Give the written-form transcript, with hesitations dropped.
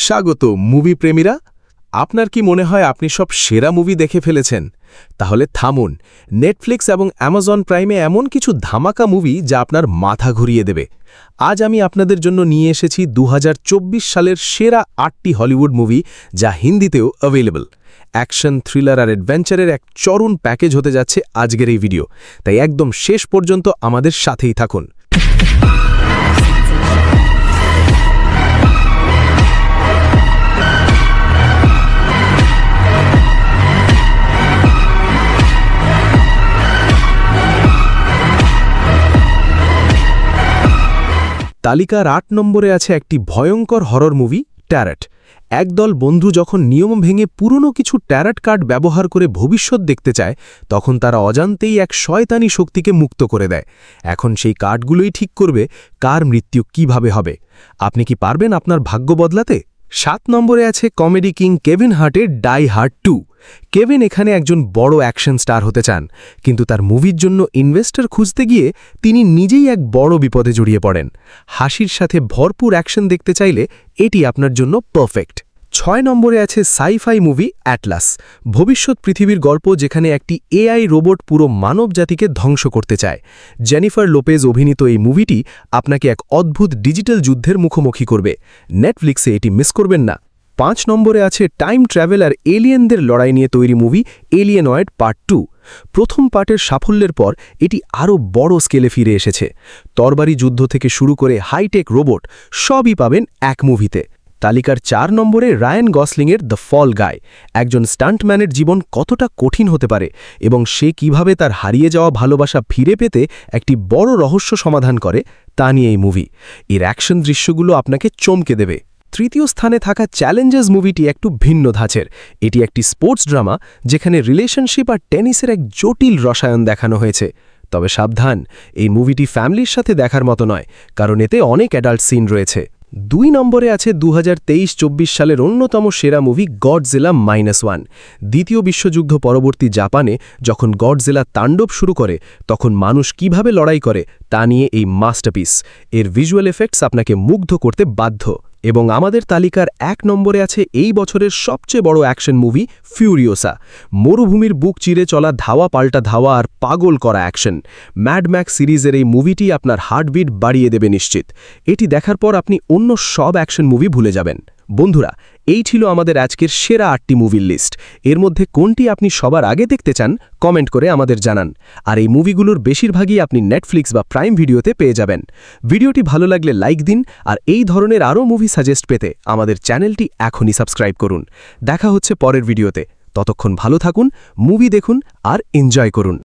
স্বাগত মুভি প্রেমীরা। আপনার কি মনে হয় আপনি সব সেরা মুভি দেখে ফেলেছেন? তাহলে থামুন। নেটফ্লিক্স এবং অ্যামাজন প্রাইমে এমন কিছু ধামাকা মুভি যা আপনার মাথা ঘুরিয়ে দেবে। আজ আমি আপনাদের জন্য নিয়ে এসেছি 2024 সালের সেরা 8টি হলিউড মুভি, যা হিন্দিতেও অ্যাভেলেবল। অ্যাকশন, থ্রিলার আর অ্যাডভেঞ্চারের এক চরম প্যাকেজ হতে যাচ্ছে আজকের এই ভিডিও, তাই একদম শেষ পর্যন্ত আমাদের সাথেই থাকুন। তালিকার 8 নম্বরে আছে একটি ভয়ঙ্কর হরর মুভি, ট্যারট। একদল বন্ধু যখন নিয়ম ভেঙে পুরনো কিছু ট্যারট কার্ড ব্যবহার করে ভবিষ্যৎ দেখতে চায়, তখন তারা অজান্তেই এক শয়তানি শক্তিকে মুক্ত করে দেয়। এখন সেই কার্ডগুলোই ঠিক করবে কার মৃত্যু কিভাবে হবে। আপনি কি পারবেন আপনার ভাগ্য বদলাতে? 7 নম্বরে আছে কমেডি কিং কেভিন হার্টের ডাই হার্ড 2। কেভিন এখানে একজন বড় অ্যাকশন স্টার হতে চান, কিন্তু তার মুভির জন্য ইনভেস্টর খুঁজতে গিয়ে তিনি নিজেই এক বড় বিপদে জড়িয়ে পড়েন। হাসির সাথে ভরপুর অ্যাকশন দেখতে চাইলে এটি আপনার জন্য পারফেক্ট। 6 নম্বরে আছে সাই-ফাই মুভি অ্যাটলাস। ভবিষ্যৎ পৃথিবীর গল্প যেখানে একটি এআই রোবট পুরো মানব জাতিকে ধ্বংস করতে চায়। জেনিফার লোপেজ অভিনীত এই মুভিটি আপনাকে এক অদ্ভুত ডিজিটাল যুদ্ধের মুখোমুখি করবে। নেটফ্লিক্সে এটি মিস করবেন না। 5 নম্বরে আছে টাইম ট্র্যাভেল আর এলিয়েনদের লড়াই নিয়ে তৈরি মুভি এলিয়েনয়েড পার্ট 2। প্রথম পার্টের সাফল্যের পর এটি আরও বড় স্কেলে ফিরে এসেছে। তরবারি যুদ্ধ থেকে শুরু করে হাইটেক রোবট সবই পাবেন এক মুভিতে। তালিকার 4 নম্বরে রায়ান গসলিংয়ের দ্য ফল গাই। একজন স্টান্টম্যানের জীবন কতটা কঠিন হতে পারে এবং সে কিভাবে তার হারিয়ে যাওয়া ভালোবাসা ফিরে পেতে একটি বড় রহস্য সমাধান করে, তা নিয়ে এই মুভি। এর অ্যাকশন দৃশ্যগুলো আপনাকে চমকে দেবে। তৃতীয় স্থানে থাকা চ্যালেঞ্জার্স মুভিটি একটু ভিন্ন ধাঁচের। এটি একটি স্পোর্টস ড্রামা যেখানে রিলেশনশিপ আর টেনিসের এক জটিল রসায়ন দেখানো হয়েছে। তবে সাবধান, এই মুভিটি ফ্যামিলির সাথে দেখার মতো নয়, কারণ এতে অনেক অ্যাডাল্ট সিন রয়েছে। 2 নম্বরে আছে 2023-24 সালের অন্যতম সেরা মুভি গডজিলা -1। দ্বিতীয় বিশ্বযুদ্ধ পরবর্তী জাপানে যখন গডজিলা তাণ্ডব শুরু করে, তখন মানুষ কিভাবে লড়াই করে তা নিয়ে এই মাস্টারপিস। এর ভিজুয়াল এফেক্টস আপনাকে মুগ্ধ করতে বাধ্য। এবং আমাদের তালিকার 1 নম্বরে আছে এই বছরের সবচেয়ে বড় অ্যাকশন মুভি ফিউরিওসা। মরুভূমির বুক চিরে চলা ধাওয়া পাল্টা ধাওয়া আর পাগল করা অ্যাকশন। ম্যাড ম্যাক্স সিরিজের এই মুভিটি আপনার হার্টবিট বাড়িয়ে দেবে নিশ্চিত। এটি দেখার পর আপনি অন্য সব অ্যাকশন মুভি ভুলে যাবেন। বন্ধুরা, এই ছিল আমাদের আজকের সেরা 8টি মুভির লিস্ট। এর মধ্যে কোনটি আপনি সবার আগে দেখতে চান কমেন্ট করে আমাদের জানান। আর এই মুভিগুলোর বেশিরভাগই আপনি নেটফ্লিক্স বা প্রাইম ভিডিওতে পেয়ে যাবেন। ভিডিওটি ভালো লাগলে লাইক দিন, আর এই ধরনের আরও মুভি সাজেস্ট পেতে আমাদের চ্যানেলটি এখনই সাবস্ক্রাইব করুন। দেখা হচ্ছে পরের ভিডিওতে। ততক্ষণ ভালো থাকুন, মুভি দেখুন আর এনজয় করুন।